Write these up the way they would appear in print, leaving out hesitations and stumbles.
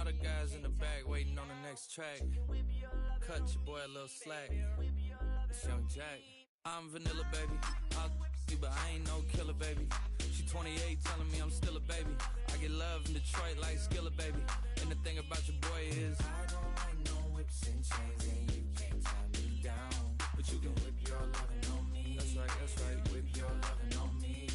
lot of guys in the back waiting on the next track. Cut your boy a little slack. It's Young Jack. I'm vanilla, baby. I'll you, but I ain't no killer, baby. She 28, telling me I'm still a baby. I get love in Detroit like Skillet, baby. And the thing about your boy is I don't like no whips and chains, and you can't tie me down. But you can whip your lovin' on me. That's right, whip your lovin' on me.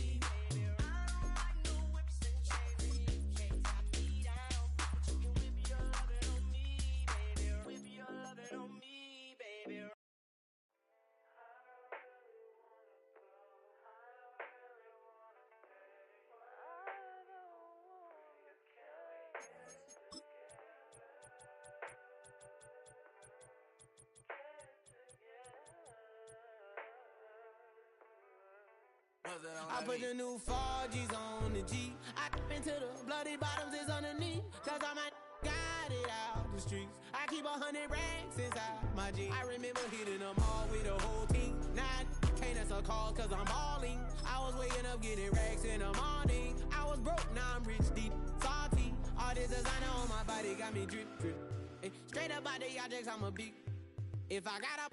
I put the new 4Gs on the G. I into the bloody bottoms is underneath. Cause I might got it out the streets. I keep 100 racks inside my jeans. I remember hitting them all with the whole team. Now I can't answer calls cause I'm balling. I was waking up getting racks in the morning. I was broke, now I'm rich, deep, salty. All this designer on my body got me drip, drip. Hey, straight up out the objects, I'm a big. If I got up,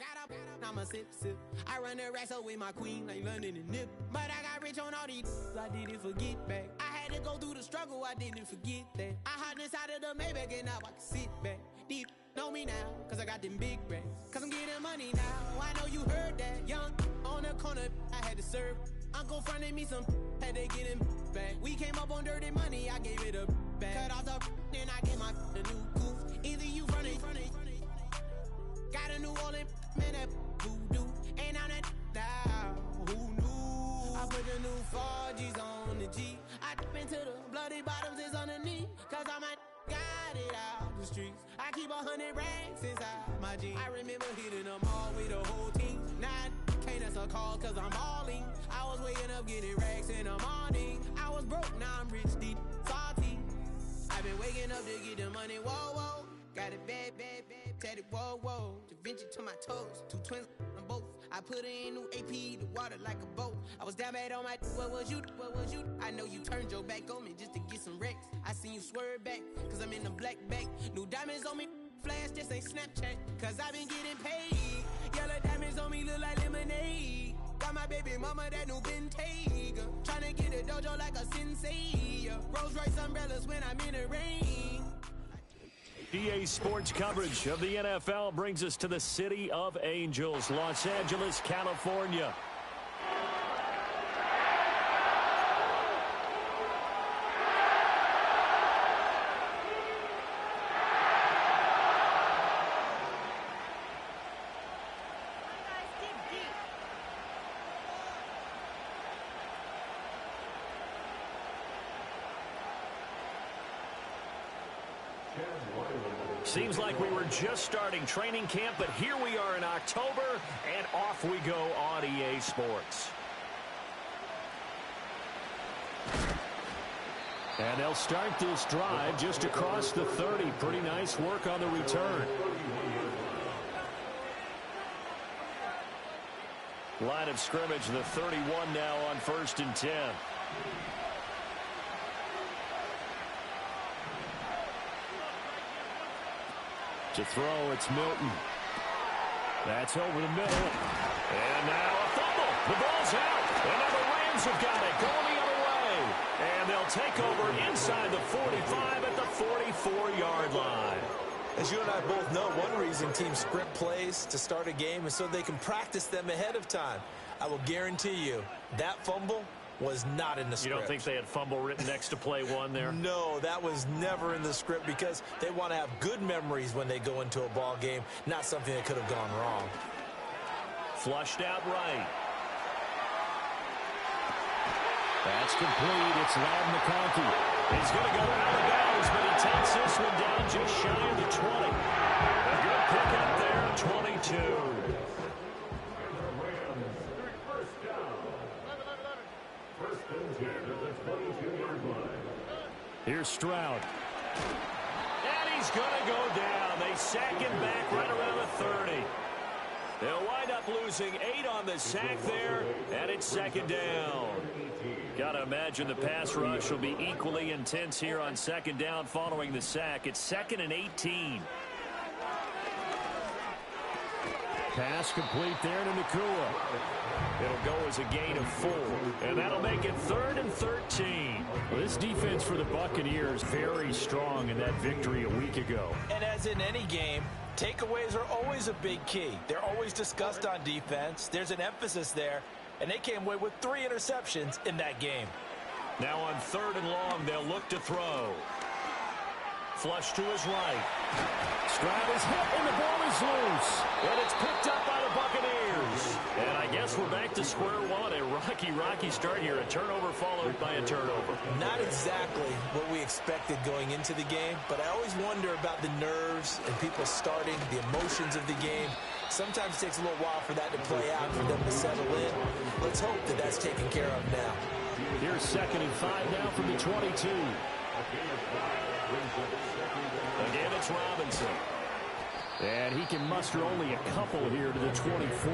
I'ma sip. I run the racks up with my queen like London and Nip. But I got rich on all these, I didn't forget back. I had to go through the struggle, I didn't forget that. I hopped inside of the Maybach and now I can sit back. Deep, know me now, cause I got them big racks. Cause I'm getting money now, I know you heard that. Young, on the corner, I had to serve. Uncle fronted me some, had to get him back. We came up on dirty money, I gave it a back. Cut off the, then I gave my the new goof. Either you fronted. Got a New Orleans, man, that voodoo. And I'm that now, who knew? I put the new 4Gs on the G. I into the bloody bottoms is underneath. Cause I might got it out the streets. I keep 100 racks inside my jeans. I remember hitting them all with the whole team. Now I can't answer calls cause I'm balling. I was waking up getting racks in the morning. I was broke, now I'm rich, deep, salty. I've been waking up to get the money, whoa, whoa. Got it bad, tatted, whoa, whoa. Da Vinci to my toes, 2 twins on both. I put in new AP, the water like a boat. I was down bad on my, what was you? I know you turned your back on me just to get some wrecks. I seen you swerve back, cause I'm in the black bag. New diamonds on me, flash, this ain't Snapchat. Cause I been getting paid. Yellow diamonds on me look like lemonade. Got my baby mama that new Bentayga. Tryna get a dojo like a sensei. Rolls Royce umbrellas when I'm in the rain. EA Sports coverage of the NFL brings us to the City of Angels, Los Angeles, California. Seems like we were just starting training camp, but here we are in October, and off we go on EA Sports. And they'll start this drive just across the 30. Pretty nice work on the return. Line of scrimmage, the 31 now on 1st and 10. To throw, it's Milton. That's over the middle. And now a fumble. The ball's out. And now the Rams have got it going the other way. And they'll take over inside the 45 at the 44-yard line. As you and I both know, one reason teams script plays to start a game is so they can practice them ahead of time. I will guarantee you that fumble was not in the script. You don't think they had fumble written next to play one there? No, that was never in the script because they want to have good memories when they go into a ball game, not something that could have gone wrong. Flushed out right. That's complete. It's Ladd McConkey. He's going to go out of bounds, but he takes this one down just shy of the 20. A good pick up there, 22. Here's Stroud. And he's going to go down. They sack him back right around the 30. They'll wind up losing 8 on the sack there, and it's 2nd down. Gotta imagine the pass rush will be equally intense here on second down following the sack. It's 2nd and 18. Pass complete there to Nakua. It'll go as a gain of 4, and that'll make it 3rd and 13. Well, this defense for the Buccaneers very strong in that victory a week ago. And as in any game, takeaways are always a big key. They're always discussed on defense. There's an emphasis there, and they came away with 3 interceptions in that game. Now on 3rd and long, they'll look to throw. Flush to his right. Stroud is hit, and the ball is loose. And it's picked up by the Buccaneers. And I guess we're back to square one. A rocky start here. A turnover followed by a turnover. Not exactly what we expected going into the game, but I always wonder about the nerves and people starting, the emotions of the game. Sometimes it takes a little while for that to play out, for them to settle in. Let's hope that that's taken care of now. Here's 2nd and 5 now from the 22. Again, it's Robinson. And he can muster only a couple here to the 24.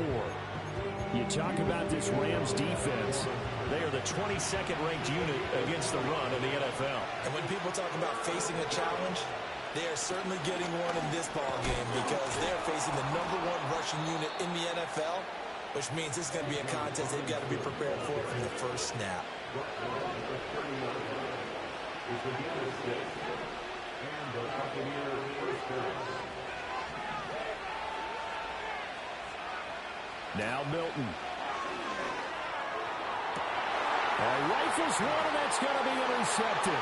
You talk about this Rams defense. They are the 22nd ranked unit against the run in the NFL. And when people talk about facing a challenge, they are certainly getting one in this ball game because they're facing the #1 rushing unit in the NFL, which means this is going to be a contest they've got to be prepared for from the first snap. Now Milton. Rifles one, and that's going to be intercepted.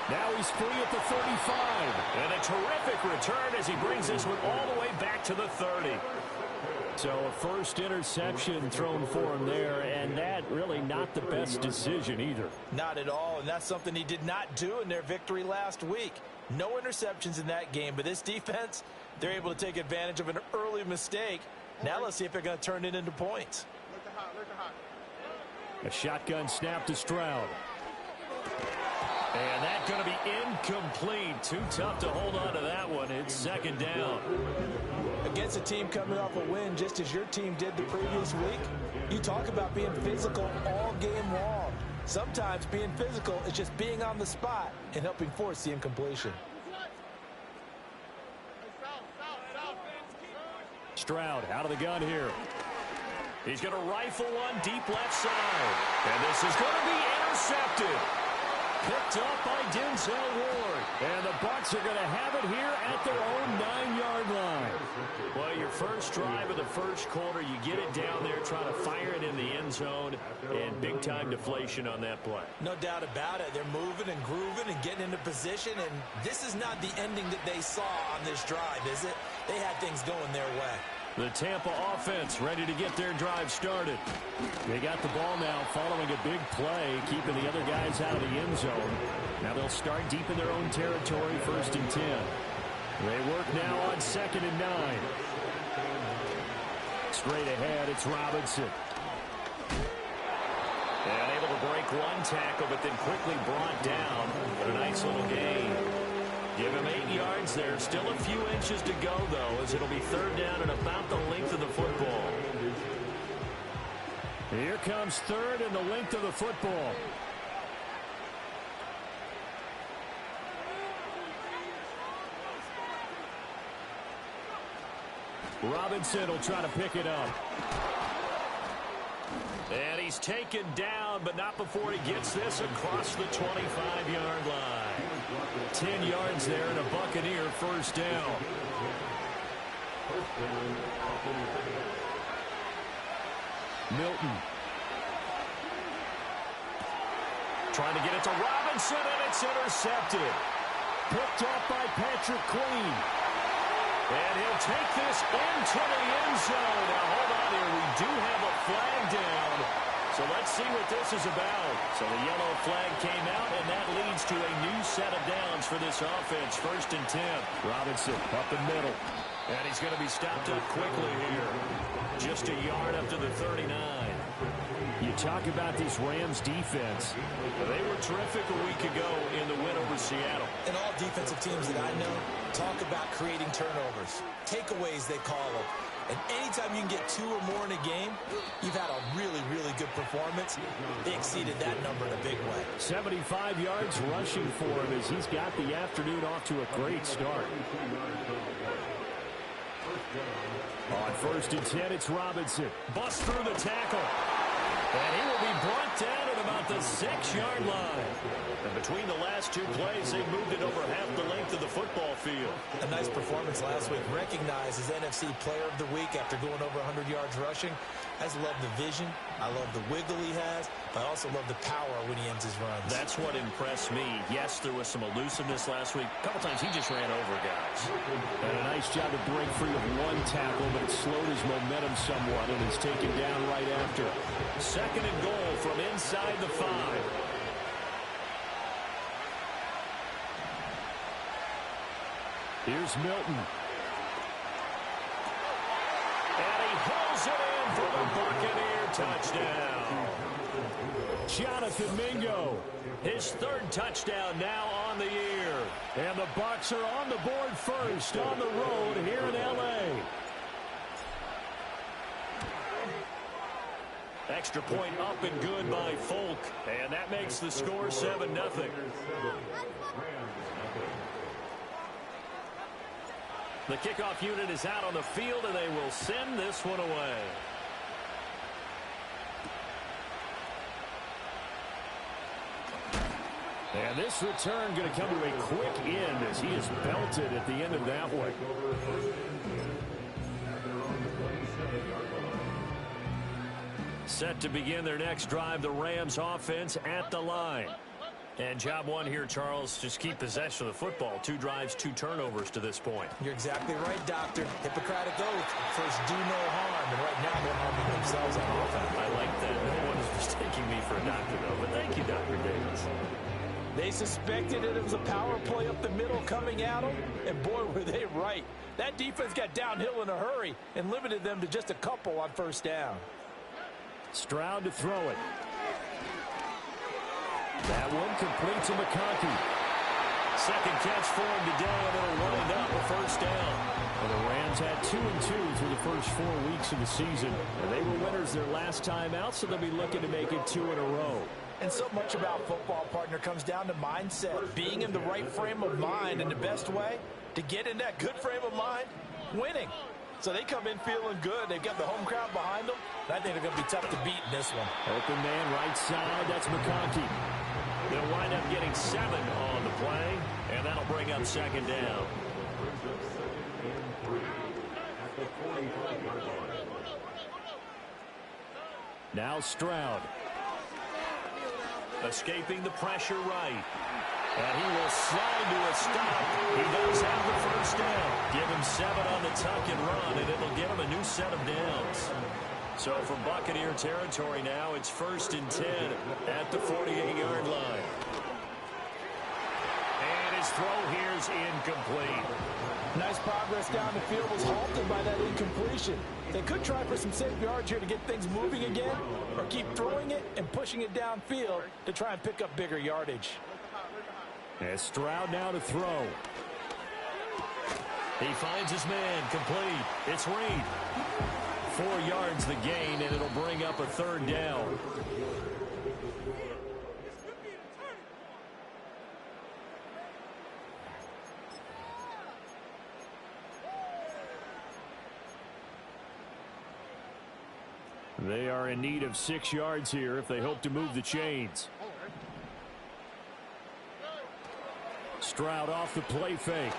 Now he's free at the 35. And a terrific return as he brings this one all the way back to the 30. So a first interception thrown for him there, and that really not the best decision either. Not at all, and that's something he did not do in their victory last week. No interceptions in that game, but this defense, they're able to take advantage of an early mistake. Now let's see if they're going to turn it into points. A shotgun snap to Stroud. And that's going to be incomplete. Too tough to hold on to that one. It's 2nd down. Against a team coming off a win just as your team did the previous week, you talk about being physical all game long. Sometimes being physical is just being on the spot and helping force the incompletion. Stroud out of the gun here. He's going to rifle one deep left side. And this is going to be intercepted. Picked up by Denzel Ward. And the Bucs are going to have it here at their own 9-yard line. Well, your first drive of the first quarter, you get it down there, try to fire it in the end zone, and big-time deflation on that play. No doubt about it. They're moving and grooving and getting into position, and this is not the ending that they saw on this drive, is it? They had things going their way. The Tampa offense ready to get their drive started. They got the ball now following a big play, keeping the other guys out of the end zone. Now they'll start deep in their own territory, 1st and 10. They work now on 2nd and 9. Straight ahead, it's Robinson. And able to break one tackle, but then quickly brought down. But a nice little gain. Give him 8 yards there. Still a few inches to go, though, as it'll be 3rd down and about the length of the football. Here comes 3rd and the length of the football. Robinson will try to pick it up. And he's taken down, but not before he gets this across the 25-yard line. 10 yards there and a Buccaneer 1st down. Milton. Trying to get it to Robinson, and it's intercepted. Picked up by Patrick Queen. And he'll take this into the end zone. Now, hold on here. We do have a flag down. So let's see what this is about. So the yellow flag came out, and that leads to a new set of downs for this offense. 1st and 10. Robinson up the middle. And he's going to be stopped up quickly here. Just a yard up to the 39. You talk about this Rams defense. They were terrific a week ago in the win over Seattle. And all defensive teams that I know talk about creating turnovers. Takeaways, they call them. And anytime you can get 2 or more in a game, you've had a really, really good performance. They exceeded that number in a big way. 75 yards rushing for him as he's got the afternoon off to a great start. On 1st and 10, it's Robinson. Busts through the tackle. And he will be brought down at about the 6-yard line. And between the last 2 plays, they moved it over half the length of the football field. A nice performance last week. Recognized as NFC Player of the Week after going over 100 yards rushing. I just love the vision. I love the wiggle he has. I also love the power when he ends his runs. That's what impressed me. Yes, there was some elusiveness last week. A couple times he just ran over guys. And a nice job to break free of 1 tackle, but it slowed his momentum somewhat and is taken down right after. 2nd and goal from inside the 5. Here's Milton. And he hauls it in for the Buccaneer touchdown. Jonathan Mingo, his 3rd touchdown now on the year. And the Bucs are on the board first on the road here in L.A. Extra point up and good by Folk. And that makes the score 7-0. The kickoff unit is out on the field, and they will send this one away. And this return going to come to a quick end as he is belted at the end of that one. Set to begin their next drive, the Rams offense at the line. And job 1 here, Charles, just keep possession of the football. 2 drives, 2 turnovers to this point. You're exactly right, Doctor. Hippocratic oath. First, do no harm. And right now, they're harming themselves on offense. I like that. No one is mistaking me for a doctor, though. But thank you, Dr. Davis. They suspected it was a power play up the middle coming at them, and boy, were they right. That defense got downhill in a hurry and limited them to just a couple on 1st down. Stroud to throw it. That one complete to McConkey. 2nd catch for him today, and it'll wind up a 1st down. Well, the Rams had 2-2 through the first 4 weeks of the season. And they were winners their last time out, so they'll be looking to make it 2 in a row. And so much about football, partner, comes down to mindset. Being in the right frame of mind, and the best way to get in that good frame of mind, winning. So they come in feeling good. They've got the home crowd behind them. And I think they're going to be tough to beat in this one. Open man right side. That's McConkey. They'll wind up getting 7 on the play, and that'll bring up 2nd down. Now Stroud. Escaping the pressure right. And he will slide to a stop. He does have the 1st down. Give him 7 on the tuck and run, and it'll give him a new set of downs. So from Buccaneer territory now, it's 1st and 10 at the 48-yard line. And his throw here is incomplete. Nice progress down the field was halted by that incompletion. They could try for some safe yards here to get things moving again, or keep throwing it and pushing it downfield to try and pick up bigger yardage. And Stroud now to throw. He finds his man, complete. It's Reed. 4 yards the gain, and it'll bring up a 3rd down. They are in need of 6 yards here if they hope to move the chains. Stroud off the play fake.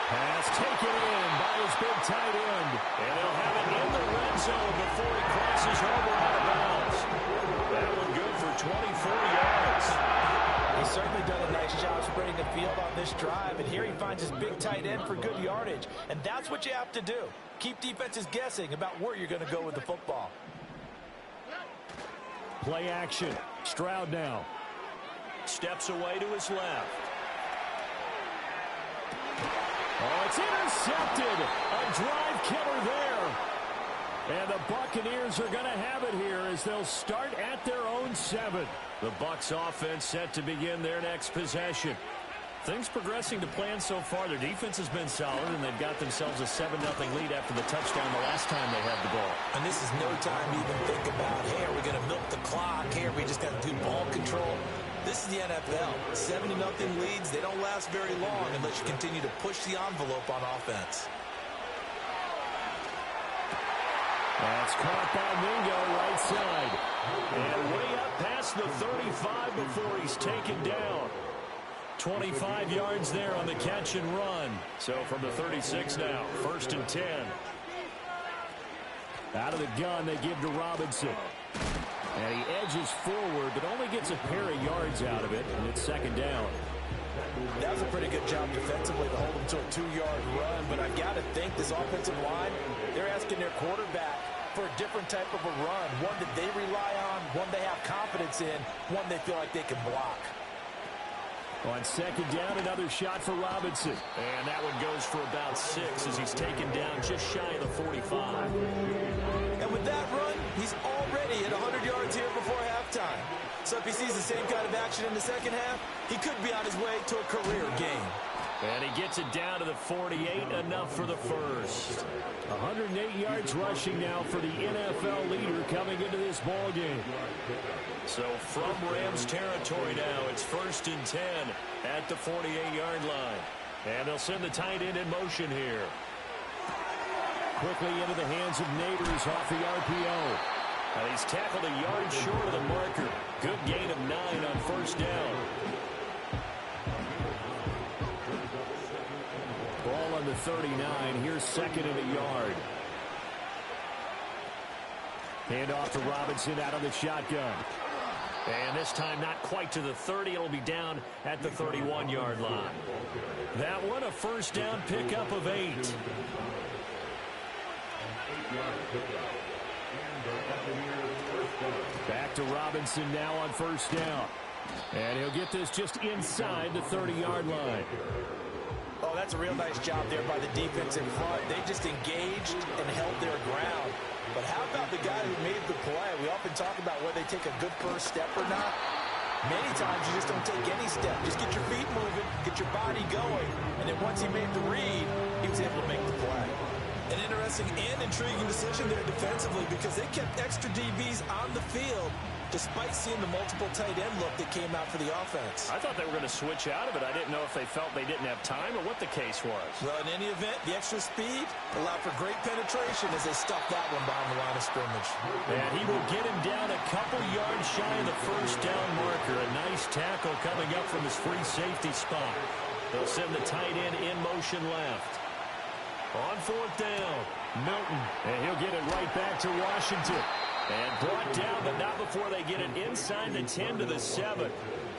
Pass taken in by his big tight end. And they'll have it in the red zone before he crosses over out of bounds. That one good for 24 yards. He's certainly done a nice job spreading the field on this drive. And here he finds his big tight end for good yardage. And that's what you have to do. Keep defenses guessing about where you're going to go with the football. Play action. Stroud now. Steps away to his left. Oh, it's intercepted. A drive killer there. And the Buccaneers are going to have it here as they'll start at their own 7. The Bucs offense set to begin their next possession. Things progressing to plan so far. Their defense has been solid, and they've got themselves a 7-0 lead after the touchdown the last time they had the ball. And this is no time to even think about, hey, are we going to milk the clock? Hey, are we just going to do ball control? This is the NFL. 7-0 leads, they don't last very long unless you continue to push the envelope on offense. That's caught by Mingo right side. And way up past the 35 before he's taken down. 25 yards there on the catch and run. So from the 36 now, 1st and 10. Out of the gun, they give to Robinson. And he edges forward, but only gets a pair of yards out of it, and it's 2nd down. That was a pretty good job defensively to hold him to a 2-yard run, but I've got to think this offensive line, they're asking their quarterback for a different type of a run, one that they rely on, one they have confidence in, one they feel like they can block. On 2nd down, another shot for Robinson. And that one goes for about 6 as he's taken down just shy of the 45. And with that run, he's already at 100 yards here before halftime. So if he sees the same kind of action in the second half, he could be on his way to a career game. And he gets it down to the 48, enough for the first. 108 yards rushing now for the NFL leader coming into this ball game. So from Rams territory now, it's 1st and 10 at the 48-yard line. And they'll send the tight end in motion here. Quickly into the hands of Neighbors off the RPO. And he's tackled a yard short of the marker. Good gain of 9 on 1st down. Ball on the 39. Here's 2nd and a yard. Hand off to Robinson out of the shotgun. And this time not quite to the 30. It'll be down at the 31-yard line. That one a 1st down pickup of 8. Back to Robinson now on 1st down. And he'll get this just inside the 30-yard line. Oh, that's a real nice job there by the defense in front. They just engaged and held their ground. But how about the guy who made the play? We often talk about whether they take a good first step or not. Many times you just don't take any step. Just get your feet moving, get your body going. And then once he made the read, he was able to make the play. An interesting and intriguing decision there defensively because they kept extra DBs on the field despite seeing the multiple tight end look that came out for the offense. I thought they were going to switch out of it. I didn't know if they felt they didn't have time or what the case was. Well, in any event, the extra speed allowed for great penetration as they stuffed that one behind the line of scrimmage. And he will get him down a couple yards shy of the 1st down marker. A nice tackle coming up from his free safety spot. They'll send the tight end in motion left. On 4th down, Milton, and he'll get it right back to Washington. And brought down, but not before they get it inside the 10 to the 7.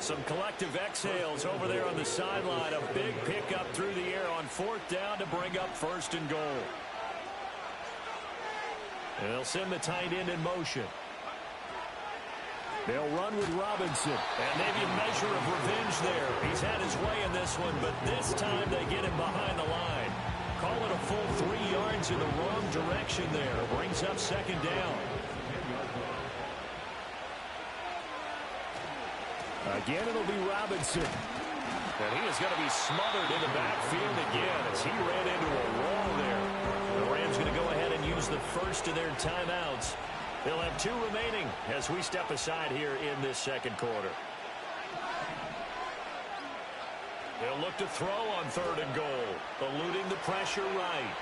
Some collective exhales over there on the sideline. A big pickup through the air on 4th down to bring up 1st and goal. And they'll send the tight end in motion. They'll run with Robinson. And maybe a measure of revenge there. He's had his way in this one, but this time they get him behind the line. Call it a full 3 yards in the wrong direction there. Brings up 2nd down. Again, it'll be Robinson. And he is going to be smothered in the backfield again as he ran into a wall there. The Rams going to go ahead and use the first of their timeouts. They'll have 2 remaining as we step aside here in this 2nd quarter. They'll look to throw on 3rd and goal. Eluding the pressure right.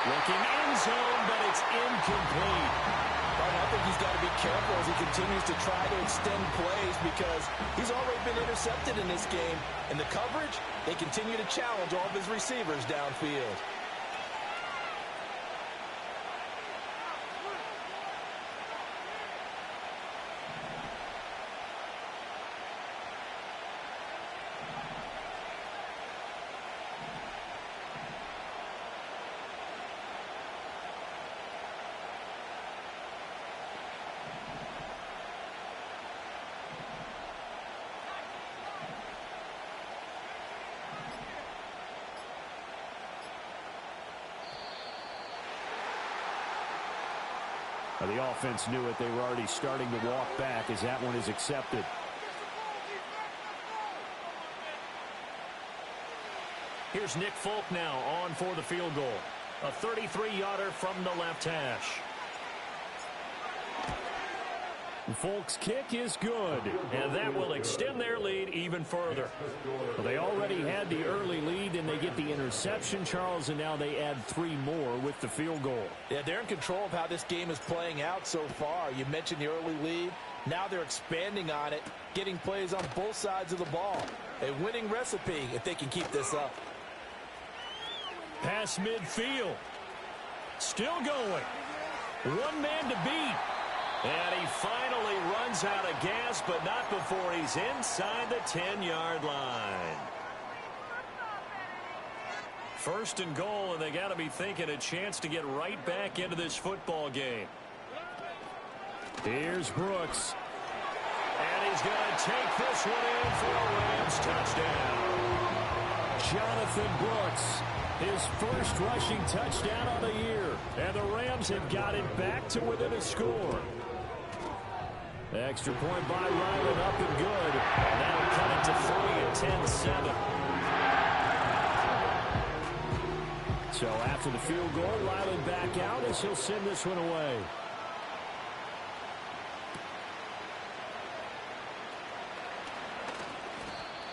Looking end zone, but it's incomplete. I think he's got to be careful as he continues to try to extend plays because he's already been intercepted in this game. And the coverage, they continue to challenge all of his receivers downfield. The offense knew it. They were already starting to walk back as that one is accepted. Here's Nick Folk now on for the field goal. A 33-yarder from the left hash. Folk's kick is good, and that will extend their lead even further. Well, they already had the early lead, and they get the interception, Charles, and now they add 3 more with the field goal. Yeah, they're in control of how this game is playing out so far. You mentioned the early lead. Now they're expanding on it, getting plays on both sides of the ball. A winning recipe if they can keep this up. Pass midfield. Still going. One man to beat. And he finally runs out of gas, but not before he's inside the 10-yard line. First and goal, and they got to be thinking a chance to get right back into this football game. Here's Brooks. And he's going to take this one in for a Rams touchdown. Jonathan Brooks, his first rushing touchdown of the year. And the Rams have got it back to within a score. Extra point by Ryland, up and good. And that'll cut it to 3 at 10-7. So after the field goal, Ryland back out as he'll send this one away.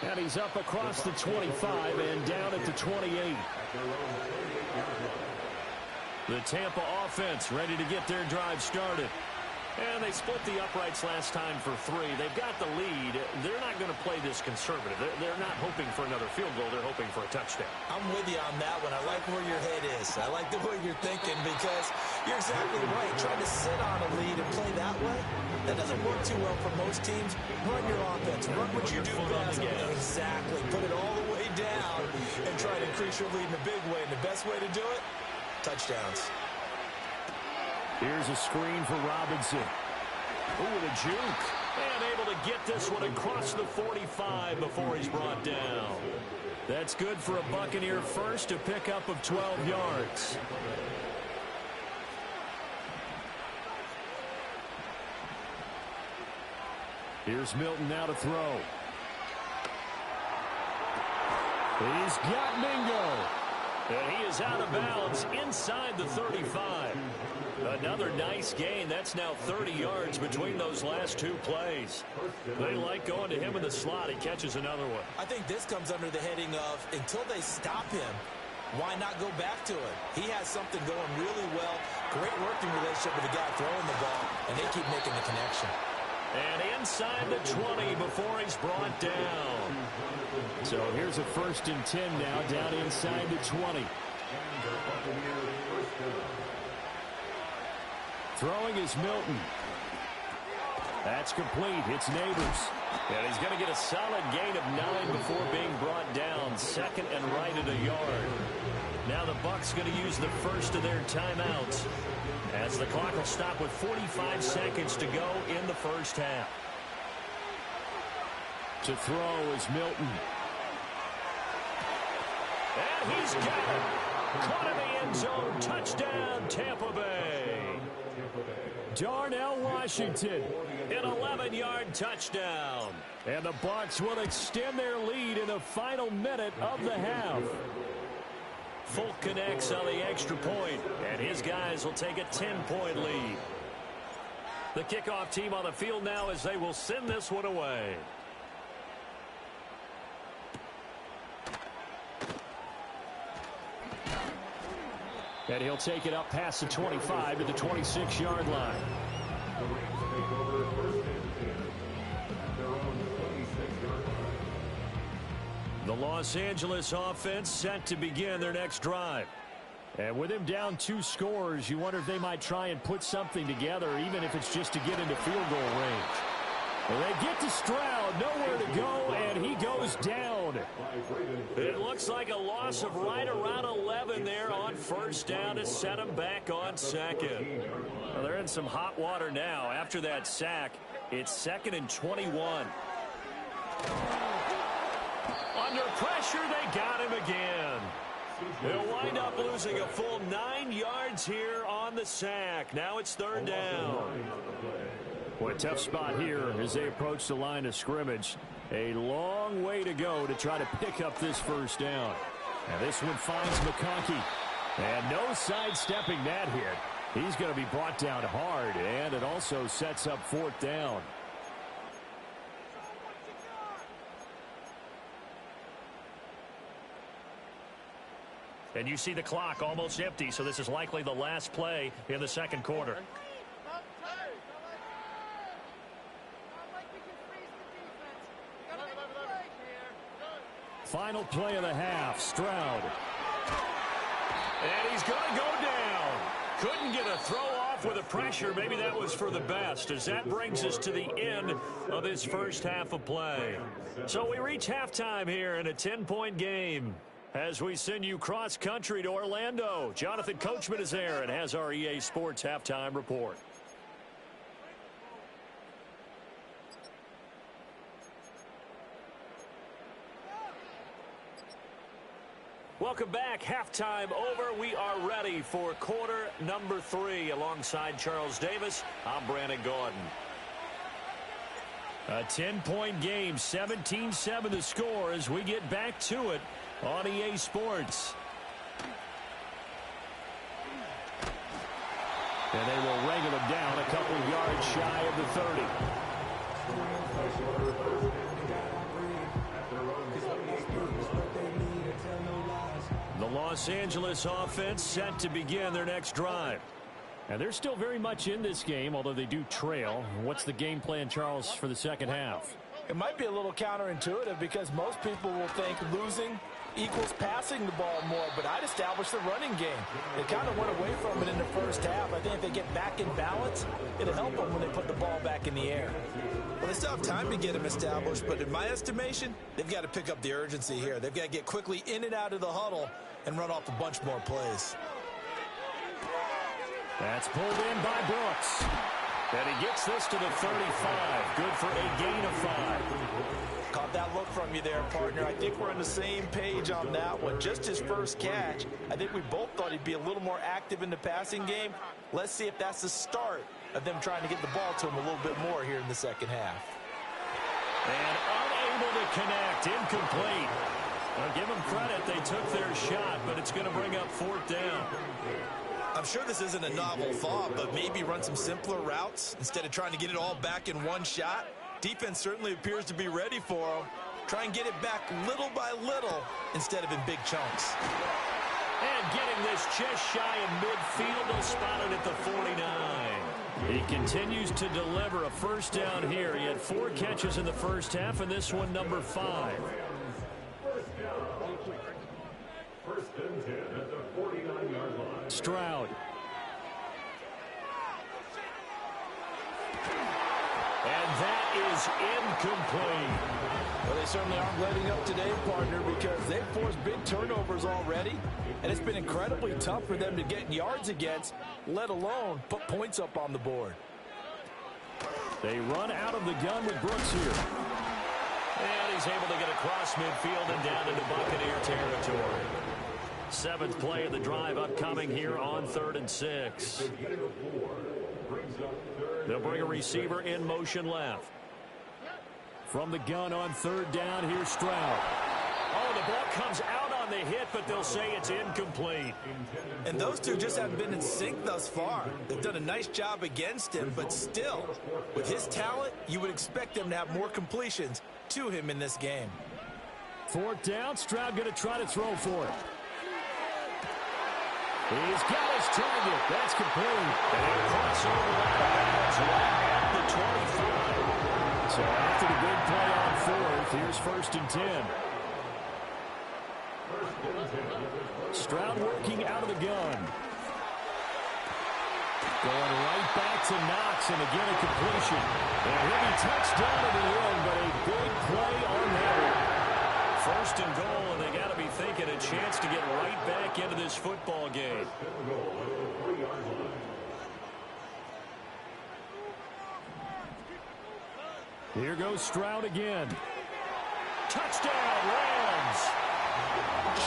And he's up across the 25 and down at the 28. The Tampa offense ready to get their drive started. And they split the uprights last time for 3. They've got the lead. They're not going to play this conservative. They're not hoping for another field goal. They're hoping for a touchdown. I'm with you on that one. I like where your head is. I like the way you're thinking because you're exactly right. Trying to sit on a lead and play that way, that doesn't work too well for most teams. Run your offense. Run what you do best. Exactly. Put it all the way down and try to increase your lead in a big way. And the best way to do it, touchdowns. Here's a screen for Robinson. Ooh, the juke. And able to get this one across the 45 before he's brought down. That's good for a Buccaneer first, a pickup of 12 yards. Here's Milton now to throw. He's got Mingo. And he is out of bounds inside the 35. Another nice gain. That's now 30 yards between those last 2 plays. They like going to him in the slot. He catches another one. I think this comes under the heading of until they stop him, why not go back to it? He has something going really well. Great working relationship with the guy throwing the ball, and they keep making the connection. And inside the 20 before he's brought down. So here's a 1st and 10 now, down inside the 20. Throwing is Milton. That's complete. It's Neighbors. And he's going to get a solid gain of 9 before being brought down. 2nd and right at a yard. Now the Bucs going to use the first of their timeouts, as the clock will stop with 45 seconds to go in the first half. To throw is Milton. And he's got it. Caught in the end zone. Touchdown, Tampa Bay. Darnell Washington, an 11-yard touchdown. And the Bucs will extend their lead in the final minute of the half. Folk connects on the extra point, and his guys will take a 10-point lead. The kickoff team on the field now as they will send this one away. And he'll take it up past the 25 to the 26-yard line. The Los Angeles offense set to begin their next drive. And with him down 2 scores, you wonder if they might try and put something together, even if it's just to get into field goal range. Well, they get to Stroud, nowhere to go, and he goes down. It looks like a loss of right around 11 there on first down to set him back on 2nd. Well, they're in some hot water now. After that sack, it's 2nd and 21. Under pressure, they got him again. They'll wind up losing a full 9 yards here on the sack. Now it's 3rd down. Boy, tough spot here as they approach the line of scrimmage. A long way to go to try to pick up this first down. And this one finds McConkey. And no sidestepping that hit. He's going to be brought down hard, and it also sets up 4th down. And you see the clock almost empty, so this is likely the last play in the second quarter. Final play of the half, Stroud. And he's going to go down. Couldn't get a throw off with the pressure. Maybe that was for the best, as that brings us to the end of this first half of play. So we reach halftime here in a 10-point game. As we send you cross-country to Orlando, Jonathan Coachman is there and has our EA Sports halftime report. Welcome back. Halftime over. We are ready for quarter number 3. Alongside Charles Davis, I'm Brandon Gordon. A 10-point game, 17-7 the score as we get back to it on EA Sports. And they will wrangle him down a couple of yards shy of the 30. The Los Angeles offense set to begin their next drive. And they're still very much in this game, although they do trail. What's the game plan, Charles, for the second half? It might be a little counterintuitive because most people will think losing equals passing the ball more, but I'd establish the running game. They kind of went away from it in the first half. I think if they get back in balance, it'll help them when they put the ball back in the air. Well, they still have time to get them established, but in my estimation, they've got to pick up the urgency here. They've got to get quickly in and out of the huddle and run off a bunch more plays. That's pulled in by Brooks. And he gets this to the 35. Good for a gain of 5. Caught that look from you there, partner. I think we're on the same page on that one. Just his first catch. I think we both thought he'd be a little more active in the passing game. Let's see if that's the start of them trying to get the ball to him a little bit more here in the second half. And unable to connect. Incomplete. Well, give them credit. They took their shot, but it's going to bring up 4th down. I'm sure this isn't a novel thought, but maybe run some simpler routes instead of trying to get it all back in one shot. Defense certainly appears to be ready for them. Try and get it back little by little instead of in big chunks. And getting this just shy of midfield, they'll spot it at the 49. He continues to deliver a first down here. He had 4 catches in the first half, and this one number 5. First and 10 at the 49-yard line. Stroud. And that is incomplete. Well, they certainly aren't letting up today, partner, because they've forced big turnovers already, and it's been incredibly tough for them to get yards against, let alone put points up on the board. They run out of the gun with Brooks here. And he's able to get across midfield and down into Buccaneer territory. 7th play of the drive upcoming here on 3rd and 6. They'll bring a receiver in motion left. From the gun on 3rd down, here's Stroud. Oh, the ball comes out on the hit, but they'll say it's incomplete. And those two just haven't been in sync thus far. They've done a nice job against him, but still, with his talent, you would expect them to have more completions to him in this game. 4th down, Stroud going to try to throw for it. He's got his target. That's complete. And a crossover out of bounds right at the 25. So after the big play on 4th, here's 1st and 10. Stroud working out of the gun. Going right back to Knox, and again a completion. And he'll be touched down at the end, but a big play on that one. 1st and goal, and they got to be thinking a chance to get right back into this football game. Here goes Stroud again. Touchdown, Rams!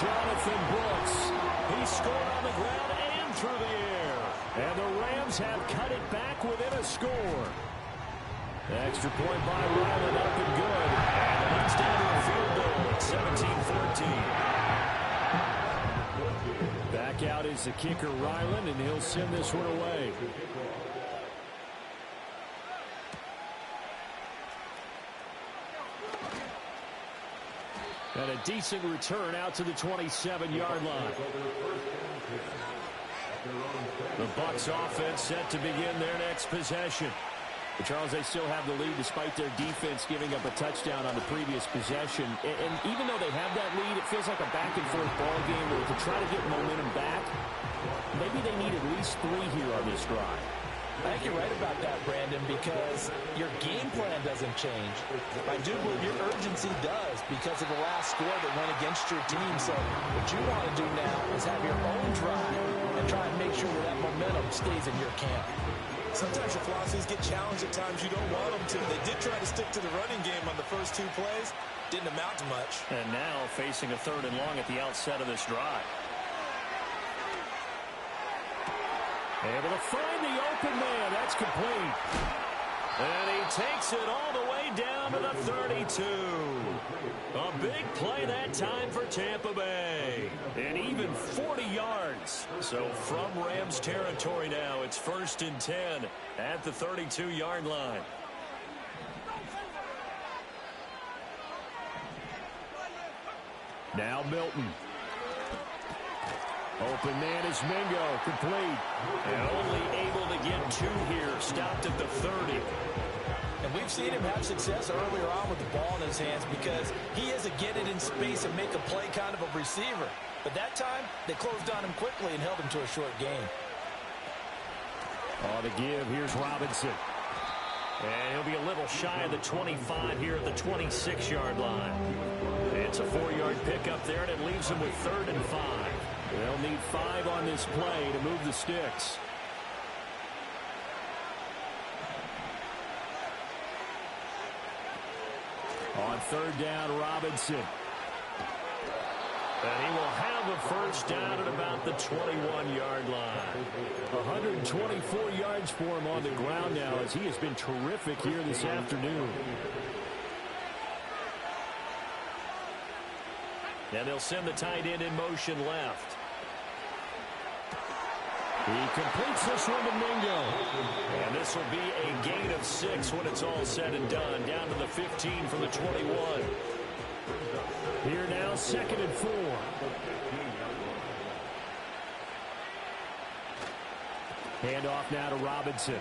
Jonathan Brooks. He scored on the ground and through the air. And the Rams have cut it back within a score. Extra point by Ryland up and good. And it's down to a field goal at 17-14. out is the kicker, Ryland, and he'll send this one away. And a decent return out to the 27-yard line. The Bucs offense set to begin their next possession. But Charles, they still have the lead despite their defense giving up a touchdown on the previous possession. And even though they have that lead, it feels like a back-and-forth ball game where to try to get momentum back, maybe they need at least 3 here on this drive. I think you're right about that, Brandon, because your game plan doesn't change. I do believe your urgency does because of the last score that went against your team. So what you want to do now is have your own drive and try and make sure that momentum stays in your camp. Sometimes your philosophies get challenged at times you don't want them to. They did try to stick to the running game on the first 2 plays. Didn't amount to much. And now facing a 3rd and long at the outset of this drive. Able to find the open man. That's complete. And he takes it all the way down to the 32. A big play that time for Tampa Bay. And even 40 yards. So from Rams territory now, it's 1st and 10 at the 32-yard line. Now Milton. Open man is Mingo, complete. And only able to get 2 here, stopped at the 30. And we've seen him have success earlier on with the ball in his hands because he is a get it in space and make a play kind of a receiver. But that time, they closed on him quickly and held him to a short gain. On the give, here's Robinson. And he'll be a little shy of the 25 here at the 26-yard line. It's a 4-yard pickup there, and it leaves him with 3rd and 5. They'll need 5 on this play to move the sticks. On 3rd down, Robinson. And he will have a 1st down at about the 21-yard line. 124 yards for him on the ground now as he has been terrific here this afternoon. And they'll send the tight end in motion left. He completes this one to Mingo. And this will be a gain of 6 when it's all said and done. Down to the 15 from the 21. Here now, 2nd and 4. Handoff now to Robinson.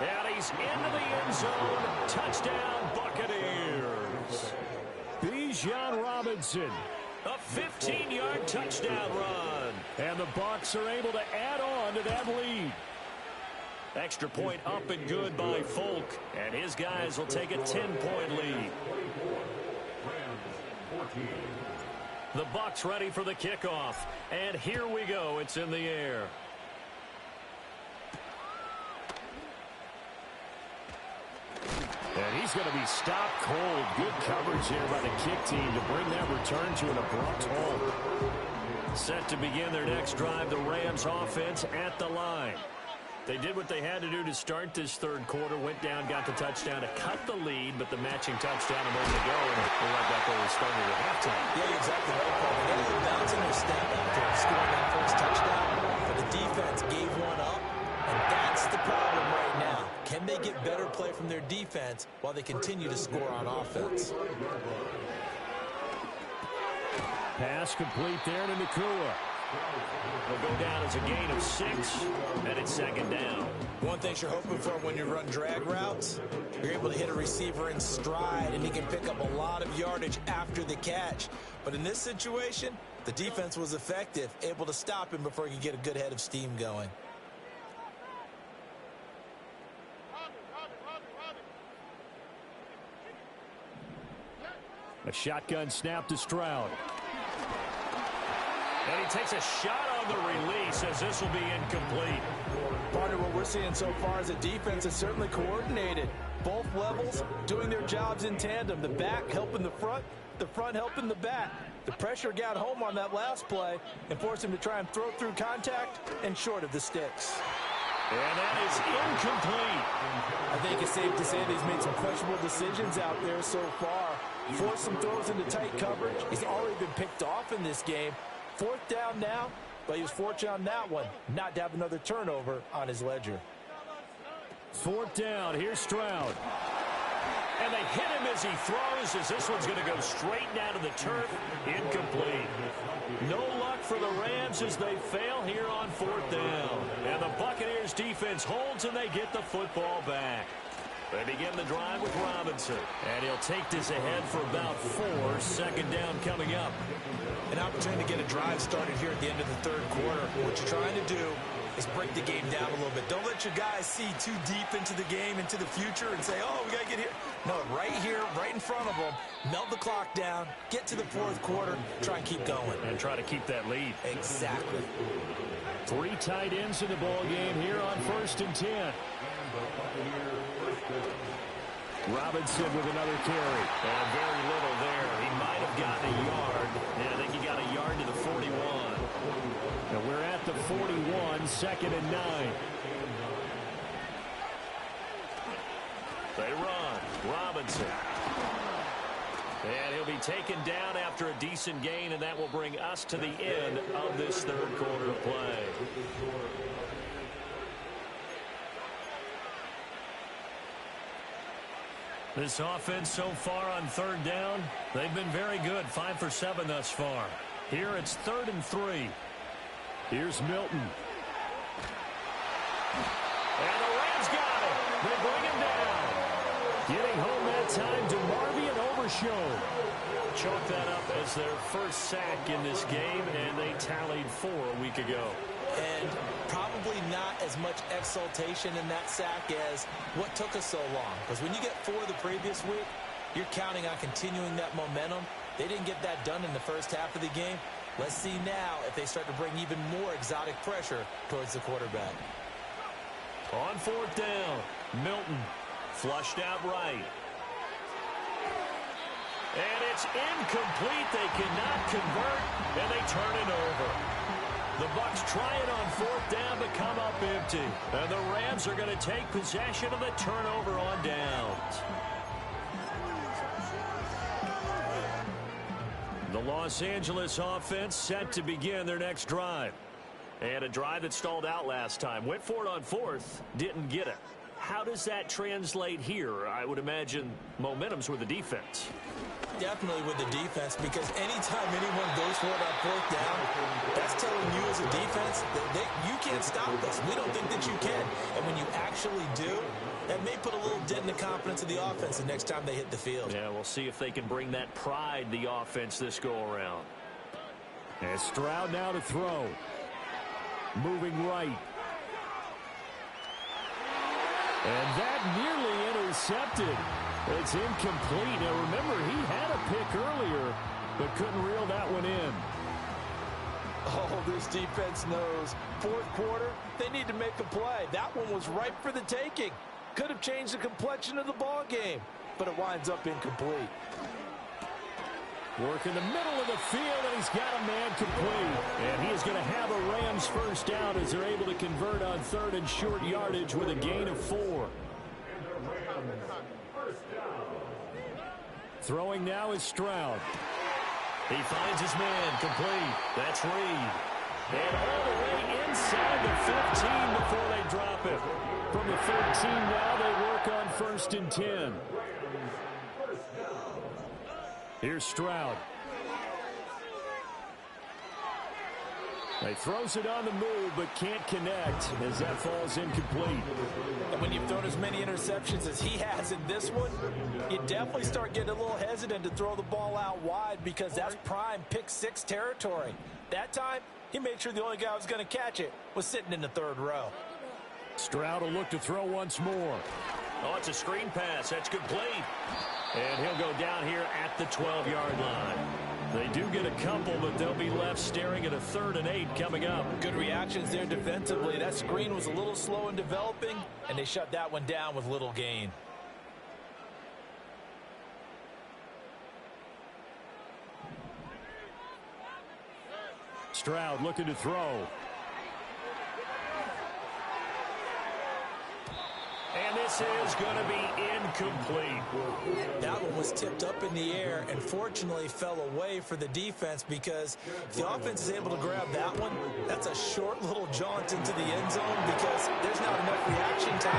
And he's into the end zone. Touchdown, Buccaneers. Bijan Robinson. A 15-yard touchdown run. And the Bucs are able to add on to that lead. Extra point up and good by Folk. And his guys will take a 10-point lead. The Bucs ready for the kickoff. And here we go. It's in the air. And he's going to be stopped cold. Good coverage here by the kick team to bring that return to an abrupt halt. Set to begin their next drive, the Rams offense at the line. They did what they had to do to start this 3rd quarter. Went down, got the touchdown to cut the lead, but the matching touchdown a moment ago, and we're right back where we started at halftime. Yeah, exactly right, Paul. They got a little bounce in their step after scoring that first touchdown, but the defense gave one up, and that's the problem right now. Can they get better play from their defense while they continue to score on offense? Pass complete there to Nakua. Will go down as a gain of 6, and it's 2nd down. One thing you're hoping for when you run drag routes, you're able to hit a receiver in stride, and he can pick up a lot of yardage after the catch. But in this situation, the defense was effective, able to stop him before he could get a good head of steam going. A shotgun snap to Stroud. And he takes a shot on the release as this will be incomplete. Partner, what we're seeing so far is a defense is certainly coordinated. Both levels doing their jobs in tandem. The back helping the front helping the back. The pressure got home on that last play and forced him to try and throw through contact and short of the sticks. And that is incomplete. I think it's safe to say that he's made some questionable decisions out there so far. Forced some throws into tight coverage. He's already been picked off in this game. 4th down now. but he was fortunate on that one not to have another turnover on his ledger. 4th down. Here's Stroud. And they hit him as he throws, as this one's going to go straight down to the turf. Incomplete. No luck for the Rams as they fail here on 4th down. And the Buccaneers defense holds and they get the football back. They begin the drive with Robinson. And he'll take this ahead for about 4. 2nd down coming up. An opportunity to get a drive started here at the end of the 3rd quarter. What you're trying to do is break the game down a little bit. Don't let your guys see too deep into the game, into the future, and say, oh, we got to get here. No, right here, right in front of them, melt the clock down, get to the 4th quarter, try and keep going. And try to keep that lead. Exactly. 3 tight ends in the ball game here on 1st and 10. Robinson with another carry. And very little there. He might have gotten a yard. Yeah, I think he got a yard to the 41. And we're at the 41, 2nd and 9. They run. Robinson. And he'll be taken down after a decent gain, and that will bring us to the end of this 3rd quarter of play. This offense so far on 3rd down, they've been very good. 5 for 7 thus far. Here it's 3rd and 3. Here's Milton. And the Rams got it. They bring him down. Getting home that time, DeMarvin Overshown. Chalk that up as their first sack in this game, and they tallied 4 a week ago. And probably not as much exultation in that sack as what took us so long. Because when you get 4 the previous week, you're counting on continuing that momentum. They didn't get that done in the first half of the game. Let's see now if they start to bring even more exotic pressure towards the quarterback. On 4th down, Milton flushed out right. And it's incomplete. They cannot convert, and they turn it over. The Bucs try it on 4th down, but come up empty. And the Rams are going to take possession of the turnover on downs. The Los Angeles offense set to begin their next drive. And a drive that stalled out last time. Went for it on 4th, didn't get it. How does that translate here? I would imagine momentum's with the defense. Definitely with the defense, because anytime anyone goes for it on 4th down, that's telling you as a defense that you can't stop us. We don't think that you can. And when you actually do, that may put a little dent in the confidence of the offense the next time they hit the field. Yeah, we'll see if they can bring that pride, the offense, this go-around. And Stroud now to throw. Moving right. And that nearly intercepted. It's incomplete. Now, remember, he had a pick earlier, but couldn't reel that one in. Oh, this defense knows. 4th quarter, they need to make a play. That one was ripe for the taking. Could have changed the complexion of the ball game, but it winds up incomplete. Work in the middle of the field, and he's got a man complete. And he is going to have a Rams first down as they're able to convert on 3rd and short yardage with a gain of 4. Throwing now is Stroud. He finds his man complete. That's Reed. And all the way inside the 15 before they drop it. From the 13 now, they work on 1st and 10. Here's Stroud. He throws it on the move, but can't connect as that falls incomplete. And when you've thrown as many interceptions as he has in this one, you definitely start getting a little hesitant to throw the ball out wide, because that's prime pick-6 territory. That time, he made sure the only guy who was going to catch it was sitting in the 3rd row. Stroud will look to throw once more. Oh, it's a screen pass. That's complete. And he'll go down here at the 12-yard line. They do get a couple, but they'll be left staring at a 3rd and 8 coming up. Good reactions there defensively. That screen was a little slow in developing, and they shut that one down with little gain. Stroud looking to throw. And this is going to be incomplete. That one was tipped up in the air and fortunately fell away for the defense, because if the offense is able to grab that one, that's a short little jaunt into the end zone, because there's not enough reaction time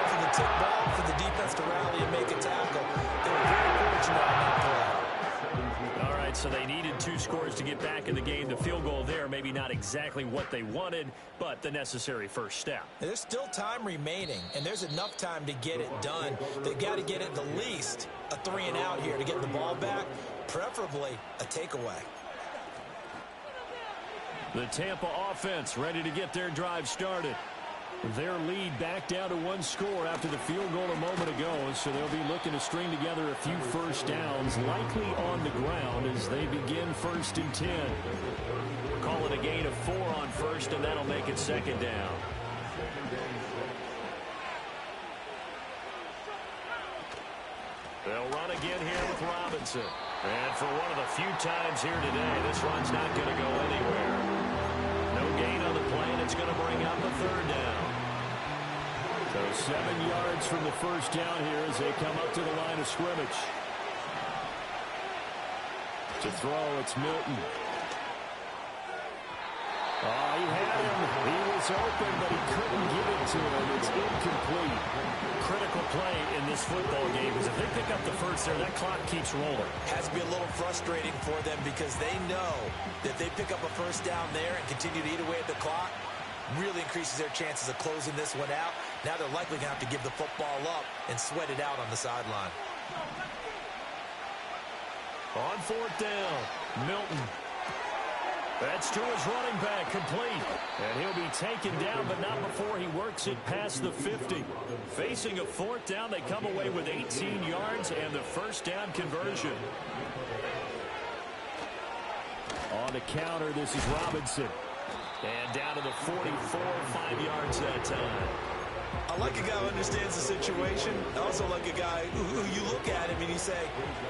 after the tip ball for the defense to rally and make a tackle. They were very fortunate on that play. All right, so they needed 2 scores to get back in the game. The field goal there, maybe not exactly what they wanted, but the necessary first step. There's still time remaining, and there's enough time to get it done. They've got to get at the least a 3-and-out here to get the ball back, preferably a takeaway. The Tampa offense ready to get their drive started. Their lead back down to 1 score after the field goal a moment ago, so they'll be looking to string together a few first downs, likely on the ground as they begin 1st and 10. Call it a gain of 4 on first, and that'll make it 2nd down. They'll run again here with Robinson. And for one of the few times here today, this run's not going to go anywhere. No gain on the play, and it's going to bring up a 3rd down. So 7 yards from the first down here as they come up to the line of scrimmage. To throw, it's Milton. Oh, he had him. He was open, but he couldn't get it to him. It's incomplete. Critical play in this football game, because if they pick up the first there, that clock keeps rolling. Has to be a little frustrating for them, because they know that they pick up a first down there and continue to eat away at the clock, really increases their chances of closing this one out. Now they're likely going to have to give the football up and sweat it out on the sideline. On 4th down, Milton. That's to his running back, complete. And he'll be taken down, but not before he works it past the 50. Facing a 4th down, they come away with 18 yards and the first down conversion. On the counter, this is Robinson. And down to the 44, 5 yards that time. I like a guy who understands the situation. I also like a guy who you look at him and you say,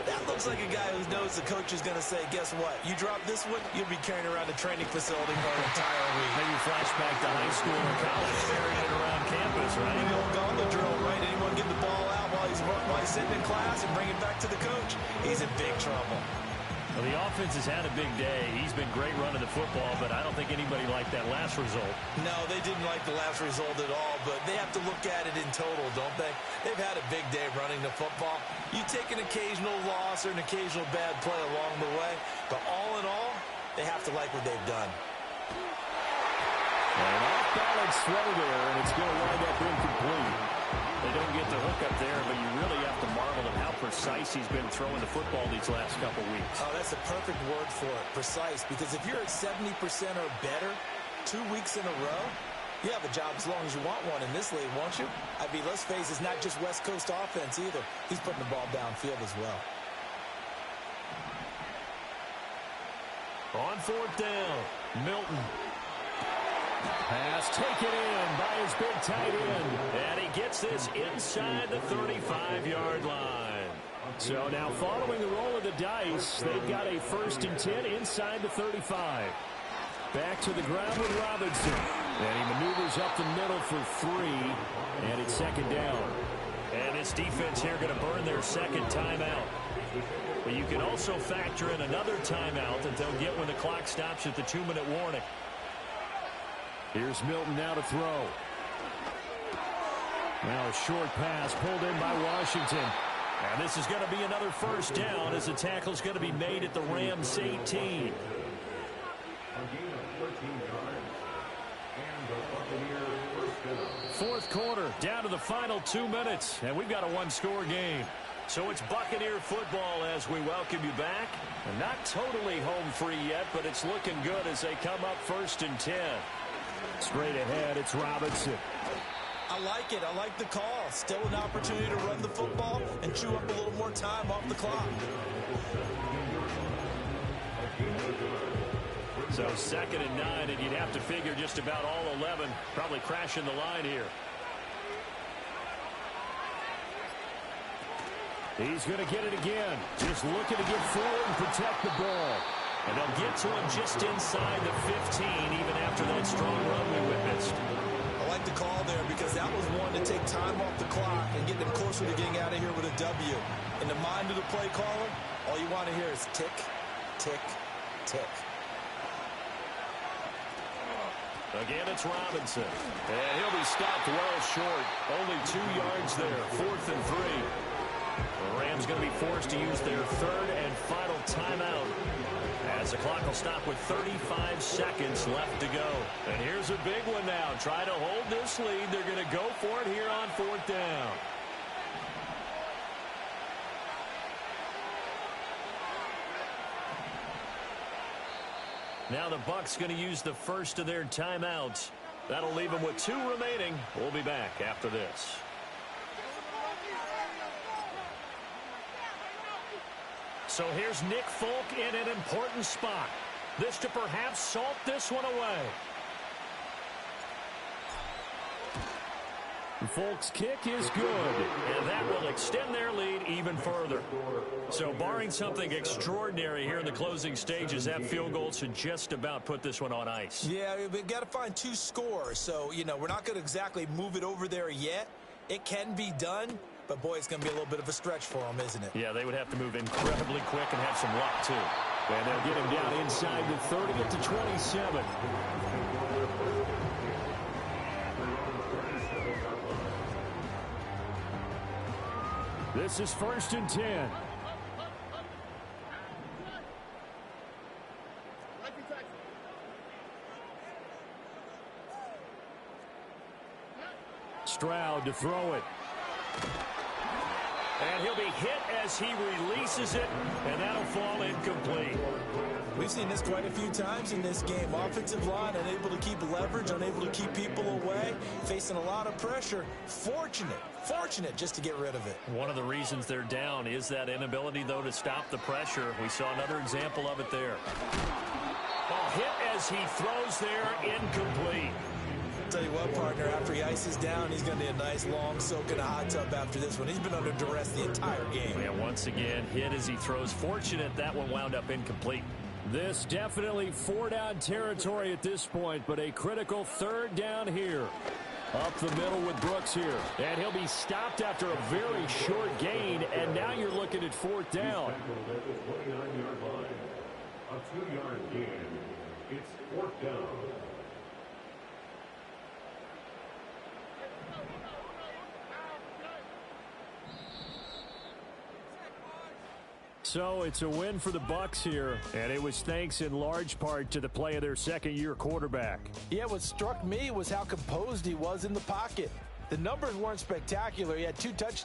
that looks like a guy who knows the coach is going to say, guess what? You drop this one, you'll be carrying around a training facility for an entire week. Maybe flashback to high school or college, carrying it around campus, right? The old gauntlet drill, right? Anyone get the ball out while he's sitting in class and bring it back to the coach? He's in big trouble. Well, the offense has had a big day. He's been great running the football, but I don't think anybody liked that last result. No, they didn't like the last result at all, but they have to look at it in total, don't they? They've had a big day running the football. You take an occasional loss or an occasional bad play along the way, but all in all, they have to like what they've done. An off-balance throw there, and it's going to wind up incomplete. They don't get the hook up there, but you really have to marvel at how precise he's been throwing the football these last couple weeks. Oh, that's a perfect word for it, precise, because if you're at 70% or better 2 weeks in a row, you have a job as long as you want one in this league, won't you? I mean, let's face it, it's not just West Coast offense either. He's putting the ball downfield as well. On 4th down, Milton. Pass taken in by his big tight end. And he gets this inside the 35-yard line. So now following the roll of the dice, they've got a 1st and 10 inside the 35. Back to the ground with Robinson. And he maneuvers up the middle for 3. And it's 2nd down. And this defense here going to burn their 2nd timeout. But you can also factor in another timeout that they'll get when the clock stops at the 2-minute warning. Here's Milton now to throw. Now a short pass pulled in by Washington. And this is going to be another 1st down as the tackle's going to be made at the Rams 18. 4th quarter, down to the final 2 minutes. And we've got a 1-score game. So it's Buccaneer football as we welcome you back. And not totally home free yet, but it's looking good as they come up 1st and 10. Straight ahead, it's Robinson. I like it. I like the call. Still an opportunity to run the football and chew up a little more time off the clock. So 2nd and 9, and you'd have to figure just about all 11 probably crashing the line here. He's going to get it again. Just looking to get forward and protect the ball. And they'll get to him just inside the 15, even after that strong run we witnessed. I like the call there because that was one to take time off the clock and get them closer to getting out of here with a W. In the mind of the play caller, all you want to hear is tick, tick, tick. Again, it's Robinson. And he'll be stopped well short. Only 2 yards there. 4th and 3. The Rams going to be forced to use their third and final timeout, as the clock will stop with 35 seconds left to go. And here's a big one now. Try to hold this lead. They're going to go for it here on 4th down. Now the Bucs going to use the first of their timeouts. That'll leave them with 2 remaining. We'll be back after this. So here's Nick Folk in an important spot. This to perhaps salt this one away. Folk's kick is good, and that will extend their lead even further. So barring something extraordinary here in the closing stages, that field goal should just about put this one on ice. Yeah, we've got to find 2 scores. So, we're not going to exactly move it over there yet. It can be done, but, boy, it's going to be a little bit of a stretch for them, isn't it? Yeah, they would have to move incredibly quick and have some luck, too. And they'll get him down inside the 30 at the 27. This is 1st and 10. Stroud to throw it. And he'll be hit as he releases it, and that'll fall incomplete. We've seen this quite a few times in this game. Offensive line unable to keep leverage, unable to keep people away, facing a lot of pressure. Fortunate just to get rid of it. One of the reasons they're down is that inability, though, to stop the pressure. We saw another example of it there. Ball hit as he throws there, incomplete. Tell you what, partner, after he ices down, he's going to need a nice long soak in a hot tub after this one. He's been under duress the entire game. And once again, hit as he throws. Fortunate that one wound up incomplete. This definitely 4-down territory at this point, but a critical 3rd down here. Up the middle with Brooks here. And he'll be stopped after a very short gain, and now you're looking at 4th down. A 2-yard gain. It's 4th down. So it's a win for the Bucs here, and it was thanks in large part to the play of their second-year quarterback. Yeah, what struck me was how composed he was in the pocket. The numbers weren't spectacular. He had 2 touchdowns.